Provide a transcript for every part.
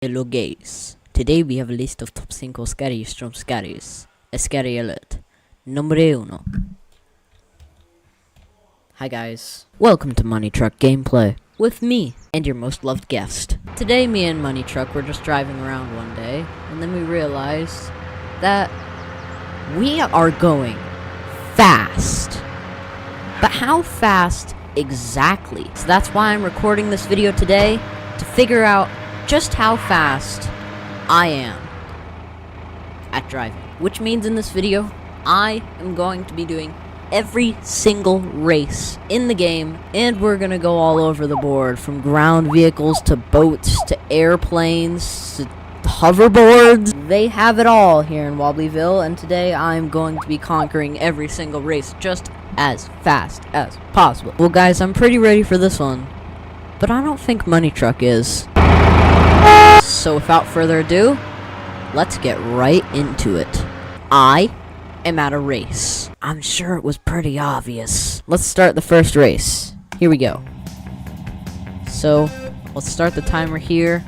Hello guys, today we have a list of top 5 scaries from scaries. A scary alert. Numero 1. Hi guys, welcome to Money Truck Gameplay, with me, and your most loved guest. Today me and Money Truck were just driving around one day, and then we realized that we are going fast. But how fast exactly? So that's why I'm recording this video today, to figure out just how fast I am at driving. Which means in this video, I am going to be doing every single race in the game, and we're gonna go all over the board, from ground vehicles to boats to airplanes to hoverboards. They have it all here in Wobblyville, and today I'm going to be conquering every single race just as fast as possible. Well guys, I'm pretty ready for this one, but I don't think Money Truck is. So without further ado, let's get right into it. I am at a race. I'm sure it was pretty obvious. Let's start the first race. Here we go. So, let's start the timer here.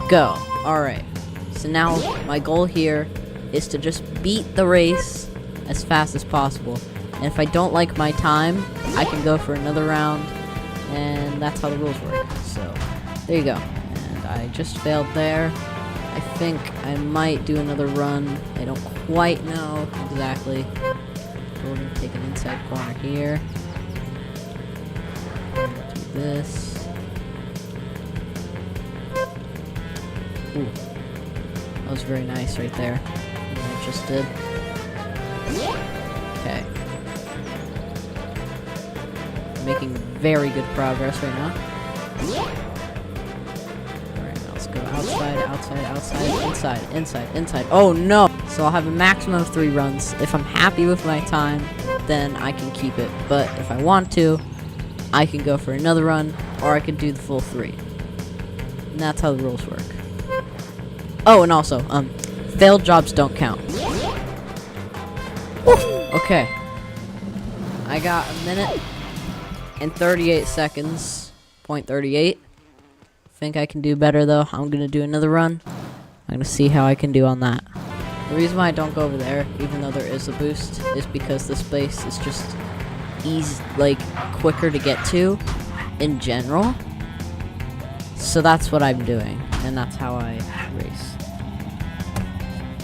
Go. Alright. So now, my goal here is to just beat the race as fast as possible. And if I don't like my time, I can go for another round. And that's how the rules work. So, there you go. I just failed there. I think I might do another run. I don't quite know exactly. We're going to take an inside corner here. Do this. Ooh. That was very nice right there. What I just did. Okay. Making very good progress right now. Go outside, inside. Oh no! So I'll have a maximum of 3 runs. If I'm happy with my time, then I can keep it. But if I want to, I can go for another run, or I can do the full 3. And that's how the rules work. Oh, and also, failed jobs don't count. Woo! Okay. I got a minute and 38 seconds. .38. Think I can do better though. I'm gonna do another run. I'm gonna see how I can do on that. The reason why I don't go over there, even though there is a boost, is because this place is just easy, like quicker to get to in general. So that's what I'm doing, and that's how I race.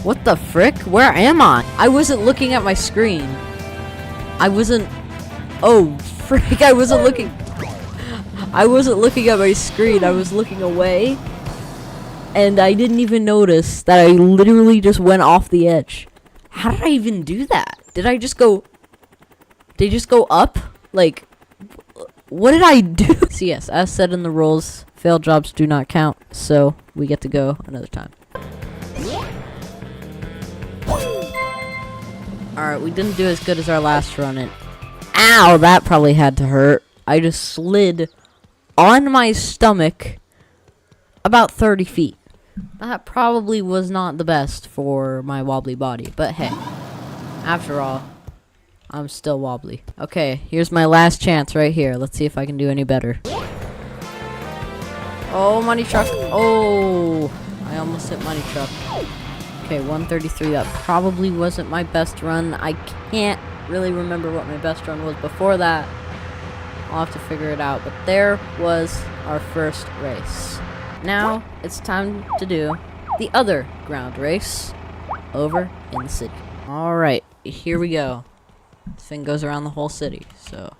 What the frick? Where am I? I wasn't looking at my screen. I wasn't. Oh frick! I wasn't looking at my screen, I was looking away, and I didn't even notice that I literally just went off the edge. How did I even do that? Did I just go up? Like, what did I do? So yes, as said in the rules, failed jobs do not count, so we get to go another time. Alright, we didn't do as good as our last run, and ow, that probably had to hurt. I just slid on my stomach about 30 feet. That probably was not the best for my wobbly body, but hey, after all, I'm still wobbly. Okay, here's my last chance right here. Let's see if I can do any better. Oh, Money Truck. Oh, I almost hit Money Truck. Okay, 133. That probably wasn't my best run. I can't really remember what my best run was before that. I'll have to figure it out, but there was our first race. Now, it's time to do the other ground race over in the city. Alright, here we go. This thing goes around the whole city, so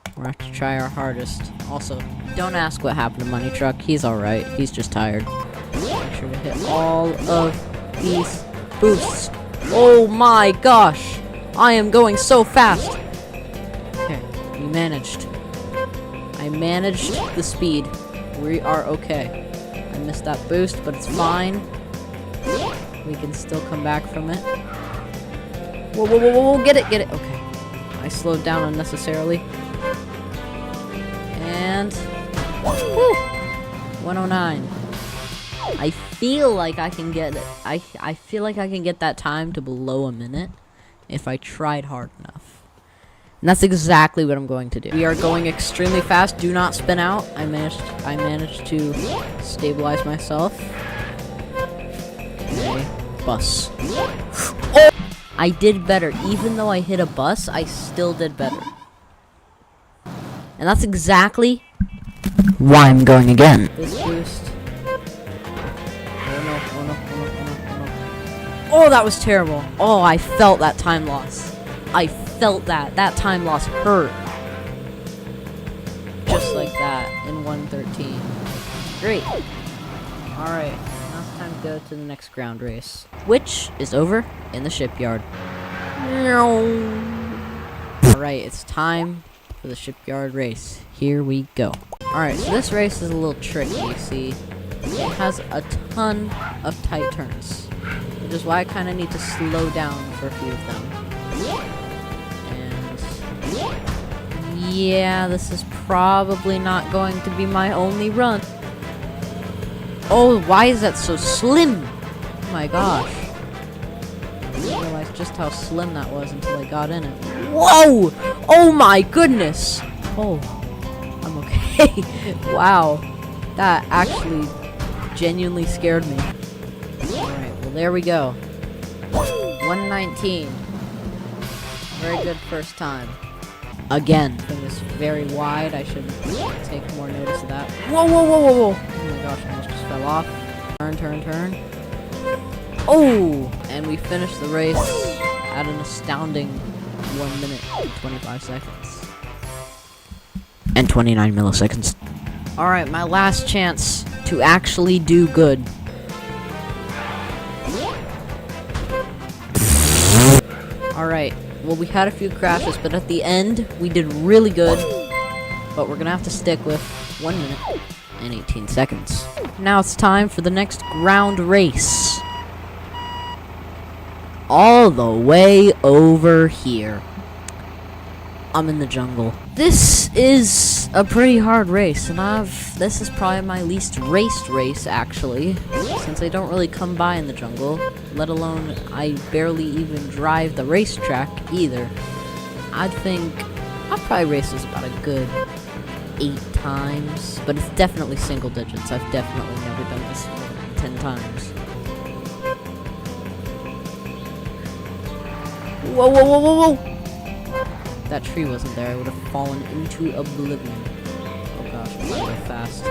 we're gonna have to try our hardest. Also, don't ask what happened to Money Truck. He's alright. He's just tired. Make sure to hit all of these boosts. Oh my gosh! I am going so fast! Okay, we managed. I managed the speed. We are okay. I missed that boost, but it's fine. We can still come back from it. Whoa, get it. Okay. I slowed down unnecessarily. And woo, 109. I feel like I can get it. I feel like I can get that time to below a minute if I tried hard enough. And that's exactly what I'm going to do. We are going extremely fast. Do not spin out. I managed to stabilize myself. Okay. Bus. Oh! I did better. Even though I hit a bus, I still did better. And that's exactly why I'm going again. This boost. Oh no, oh no, oh no, oh no, oh no. Oh, that was terrible. Oh, I felt that time loss. I felt that. That time loss hurt. Just like that in 1:13. Great. Alright, now it's time to go to the next ground race, which is over in the shipyard. Alright, it's time for the shipyard race. Here we go. Alright, so this race is a little tricky, you see. It has a ton of tight turns, which is why I kind of need to slow down for a few of them. And yeah, this is probably not going to be my only run. Oh, why is that so slim? Oh my gosh. I didn't realize just how slim that was until I got in it. Whoa! Oh my goodness! Oh, I'm okay. Wow. That actually genuinely scared me. Alright, well there we go. 119. Very good first time. Again, thing is very wide. I should take more notice of that. Whoa, whoa, whoa, whoa, whoa! Oh my gosh, I almost just fell off. Turn, turn, turn. Oh! And we finished the race at an astounding 1 minute and 25 seconds. And 29 milliseconds. Alright, my last chance to actually do good. Alright, well we had a few crashes, but at the end, we did really good. But we're gonna have to stick with 1 minute and 18 seconds. Now it's time for the next ground race. All the way over here. I'm in the jungle. This is a pretty hard race, and this is probably my least raced race, actually, since I don't really come by in the jungle, let alone I barely even drive the racetrack either. I'd think I've probably raced this about a good 8 times, but it's definitely single digits. I've definitely never done this more than 10 times. Whoa, whoa, whoa, whoa, whoa! That tree wasn't there, I would have fallen into oblivion. Oh gosh, I'm about to go fast.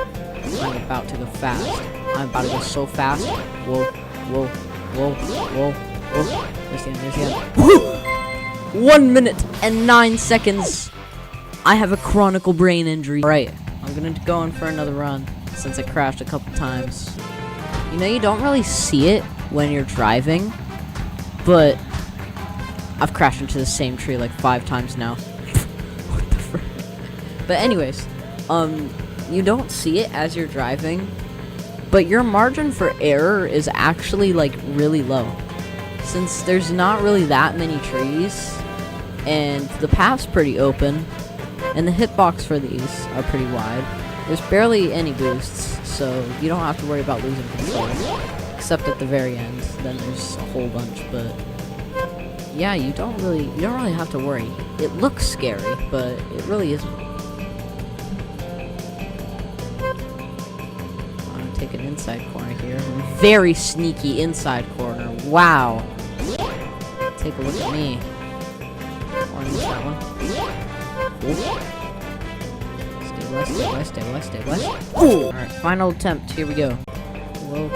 I'm about to go fast. I'm about to go so fast. Whoa, whoa, whoa, whoa, whoa. There's the end, there's the end. Woo! 1 minute and 9 seconds. I have a chronic brain injury. Alright, I'm gonna go in for another run, since I crashed a couple times. You know, you don't really see it when you're driving, but I've crashed into the same tree like 5 times now. What the frick? But anyways, you don't see it as you're driving, but your margin for error is actually like really low. Since there's not really that many trees, and the path's pretty open, and the hitbox for these are pretty wide. There's barely any boosts, so you don't have to worry about losing control. Except at the very end, then there's a whole bunch, but yeah, you don't really have to worry. It looks scary, but it really isn't. I'm gonna take an inside corner here. Very sneaky inside corner. Wow. Take a look at me. Oh, I missed that one. Ooh. Stabilize. Ooh! Alright, final attempt. Here we go. Whoa.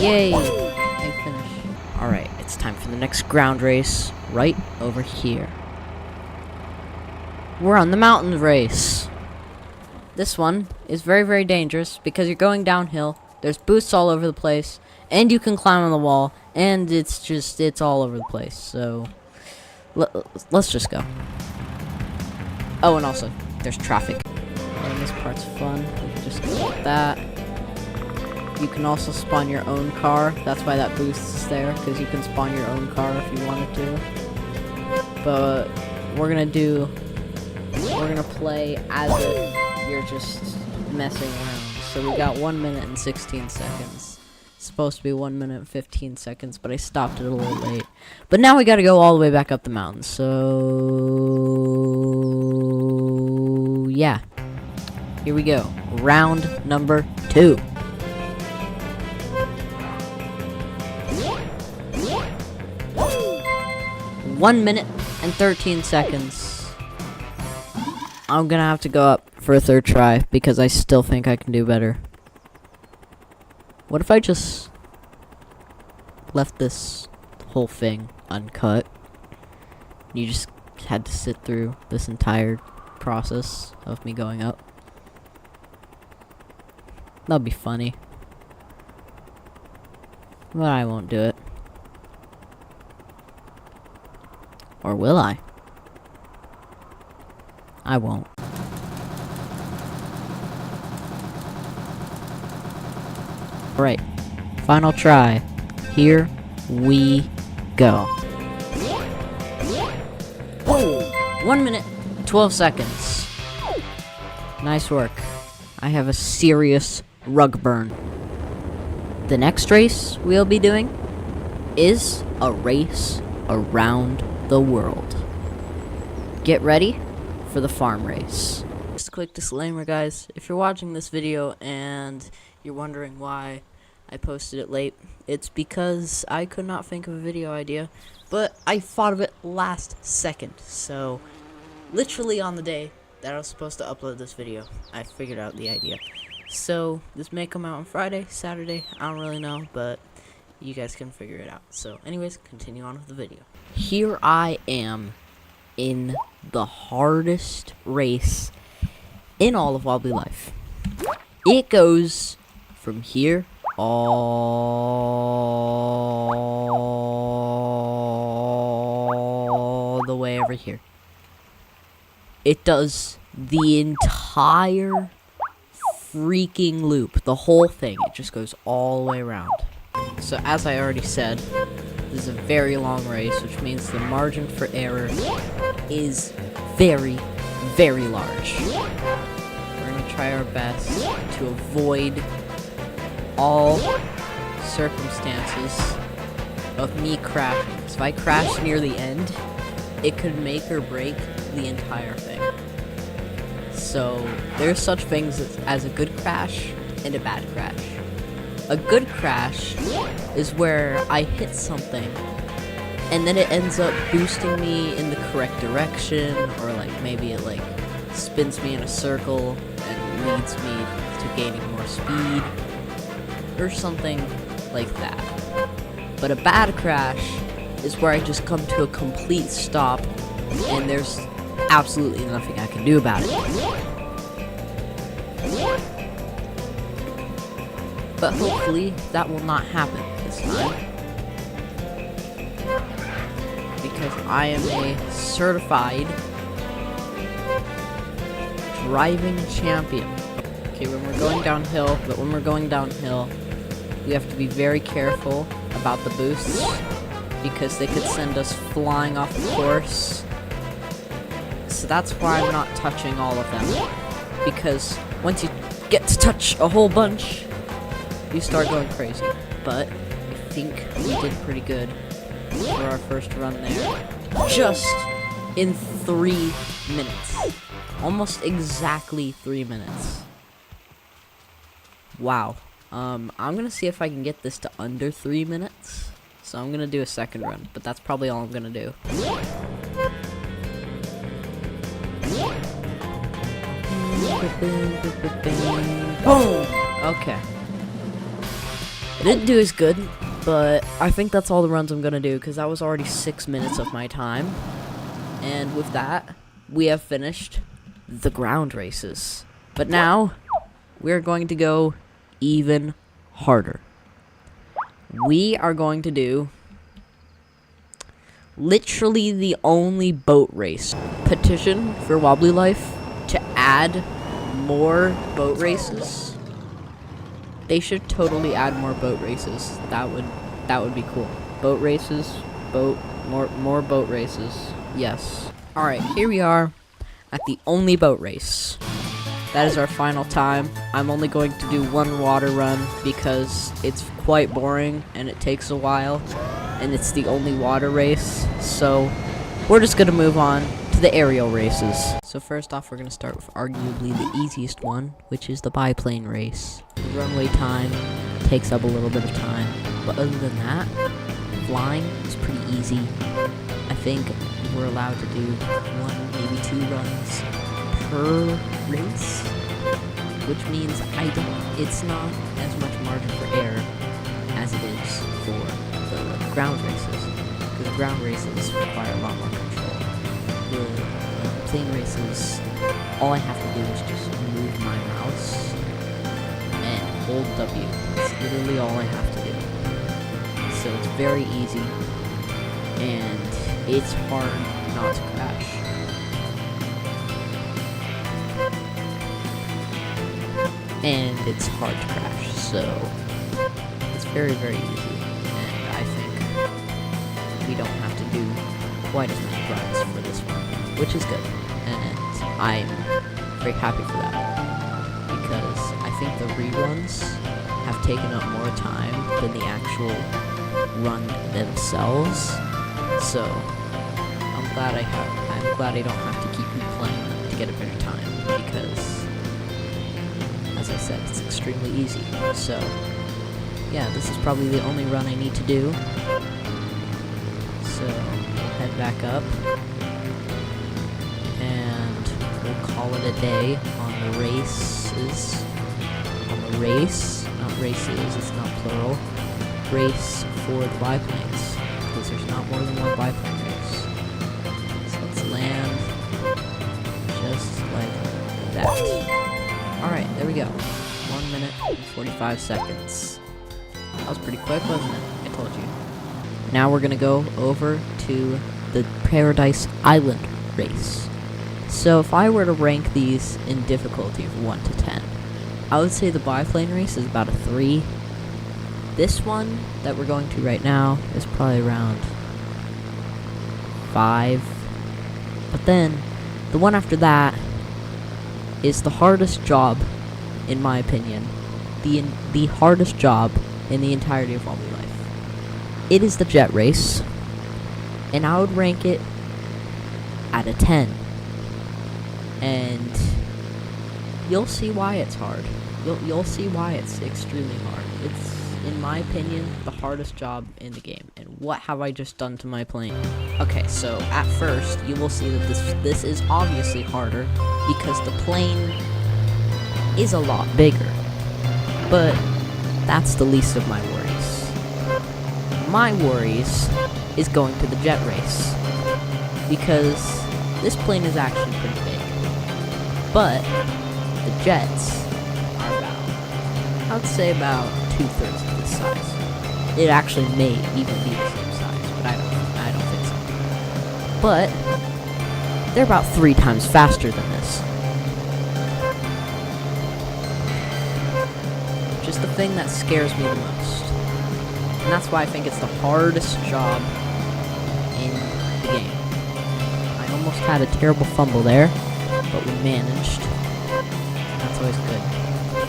Yay! Finish. Alright, it's time for the next ground race right over here. We're on the mountain race. This one is very, very dangerous because you're going downhill, there's boosts all over the place, and you can climb on the wall, and it's all over the place, so let's just go. Oh, and also, there's traffic. And this part's fun. We can just go with that. You can also spawn your own car. That's why that boost is there, because you can spawn your own car if you wanted to. But we're gonna play as if you're just messing around. So we got 1 minute and 16 seconds. It's supposed to be 1 minute and 15 seconds, but I stopped it a little late. But now we gotta go all the way back up the mountain, so yeah. Here we go. Round number 2. One minute and 13 seconds. I'm gonna have to go up for a third try because I still think I can do better. What if I just left this whole thing uncut? You just had to sit through this entire process of me going up. That'd be funny. But I won't do it. Or will I? I won't. Alright. Final try. Here we go. 1 minute, 12 seconds. Nice work. I have a serious rug burn. The next race we'll be doing is a race around the world. Get ready for the farm race. Just a quick disclaimer, guys. If you're watching this video and you're wondering why I posted it late, it's because I could not think of a video idea, but I thought of it last second. So, literally on the day that I was supposed to upload this video, I figured out the idea. So, this may come out on Friday, Saturday, I don't really know, but you guys can figure it out. So, anyways, continue on with the video. Here I am in the hardest race in all of Wobbly Life. It goes from here all the way over here. It does the entire freaking loop, the whole thing. It just goes all the way around. So as I already said, this is a very long race, which means the margin for error is very, very large. We're going to try our best to avoid all circumstances of me crashing. So if I crash near the end, it could make or break the entire thing. So there's such things as a good crash and a bad crash. A good crash is where I hit something and then it ends up boosting me in the correct direction, or like maybe it like spins me in a circle and leads me to gaining more speed or something like that. But a bad crash is where I just come to a complete stop and there's absolutely nothing I can do about it. But hopefully that will not happen this time, because I am a certified driving champion. Okay, when we're going downhill, we have to be very careful about the boosts, because they could send us flying off the course. So that's why I'm not touching all of them, because once you get to touch a whole bunch, you start going crazy. But I think we did pretty good for our first run there. Just in 3 minutes. Almost exactly 3 minutes. Wow. I'm gonna see if I can get this to under 3 minutes. So I'm gonna do a second run, but that's probably all I'm gonna do. Boom! Okay. I didn't do as good, but I think that's all the runs I'm gonna do, because that was already 6 minutes of my time. And with that, we have finished the ground races. But now, we're going to go even harder. We are going to do literally the only boat race. Petition for Wobbly Life to add more boat races. They should totally add more boat races. That would be cool. Boat races, more boat races. Yes. All right, here we are at the only boat race. that is our final time. I'm only going to do one water run because it's quite boring and it takes a while, and it's the only water race, so we're just gonna move on to the aerial races. So first off, we're gonna start with arguably the easiest one, which is the biplane race. The runway time takes up a little bit of time, but other than that, flying is pretty easy. I think we're allowed to do 1, maybe 2 runs per race, which means it's not as much margin for error as it is for the ground races, because ground races require a lot more control. The plane races, all I have to do is just move my mouse and hold W. That's literally all I have to do. So it's very easy, and it's hard not to crash. And it's hard to crash, so it's very, very easy. And I think we don't have to do quite as many runs for this one, which is good. And I'm very happy for that, because I think the reruns have taken up more time than the actual run themselves. So I'm glad I don't have to keep replaying to get a better time, because as I said, it's extremely easy. So yeah, this is probably the only run I need to do. So we'll head back up and we'll call it a day on the races. On the race, not races, it's not plural. Race for the biplanes, because there's not more than one biplane race. So let's land just like that. Alright, there we go. 1 minute and 45 seconds. That was pretty quick, wasn't it? I told you. Now we're gonna go over to the Paradise Island race. So if I were to rank these in difficulty of 1 to 10, I would say the biplane race is about a 3. This one that we're going to right now is probably around 5. But then, the one after that is the hardest job, in my opinion. The hardest job in the entirety of Wobbly Life. It is the jet race, and I would rank it at a 10. And you'll see why it's hard. You'll see why it's extremely hard. It's, in my opinion, the hardest job in the game. And what have I just done to my plane? Okay, so at first, you will see that this is obviously harder because the plane is a lot bigger. But that's the least of my worries. My worries is going to the jet race, because this plane is actually pretty big. But the jets are I would say about 2/3 of this size. It actually may even be the same size, but I don't think so. But they're about 3 times faster than this. Just the thing that scares me the most. And that's why I think it's the hardest job in the game. I almost had a terrible fumble there, but we managed. That's always good.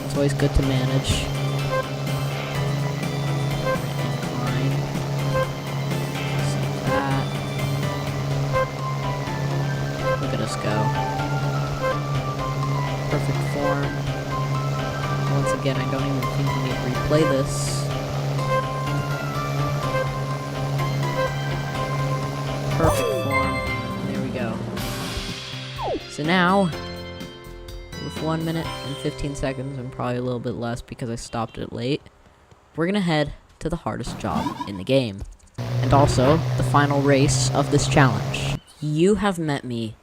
It's always good to manage. Incline. Like that. Look at us go. Perfect form. Once again, I don't even think we need to replay this. Perfect form. There we go. So now, with 1 minute and 15 seconds, and probably a little bit less because I stopped it late, we're gonna head to the hardest job in the game. And also, the final race of this challenge. You have met me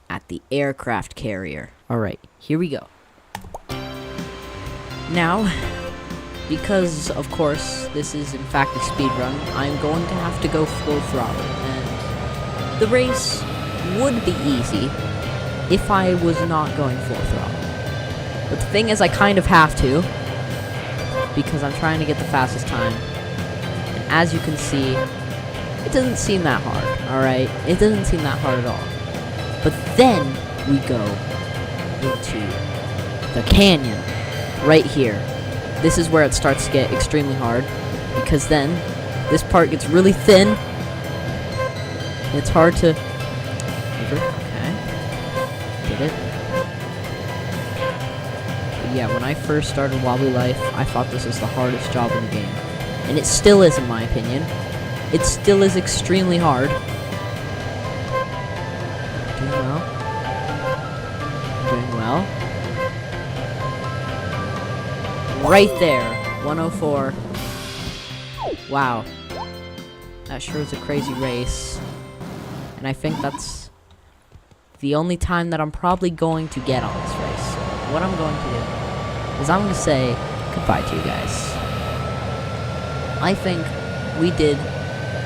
at the aircraft carrier. Alright, here we go. Now, because, of course, this is in fact a speedrun, I'm going to have to go full throttle, and the race would be easy if I was not going full throttle. But the thing is, I kind of have to, because I'm trying to get the fastest time. And as you can see, it doesn't seem that hard, alright? It doesn't seem that hard at all. But then we go into the canyon, right here. This is where it starts to get extremely hard, because then this part gets really thin. It's hard to... Okay. Did it. But yeah, when I first started Wobbly Life, I thought this was the hardest job in the game. And it still is, in my opinion. It still is extremely hard. Doing well. Doing well. Right there. 104. Wow. That sure is a crazy race. And I think that's the only time that I'm probably going to get on this race. So what I'm going to do is I'm going to say goodbye to you guys. I think we did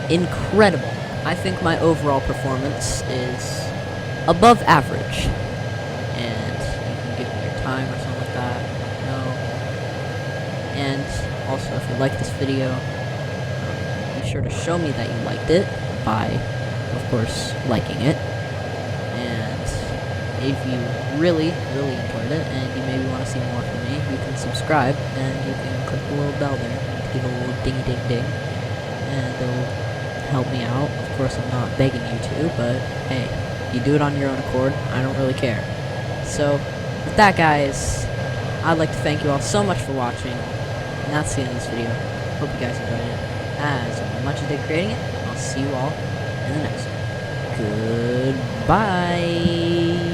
incredible. I think my overall performance is above average. And you can give me your time or something like that. No. And also, if you like this video, be sure to show me that you liked it by, of course, liking it. And if you really enjoyed it and you maybe want to see more from me, you can subscribe and you can click the little bell there and give a little ding ding ding, and it'll help me out. Of course, I'm not begging you to, but hey, you do it on your own accord, I don't really care. So with that, guys, I'd like to thank you all so much for watching, and that's the end of this video. Hope you guys enjoyed it as much as they creating it. I'll see you all in the next one. Goodbye.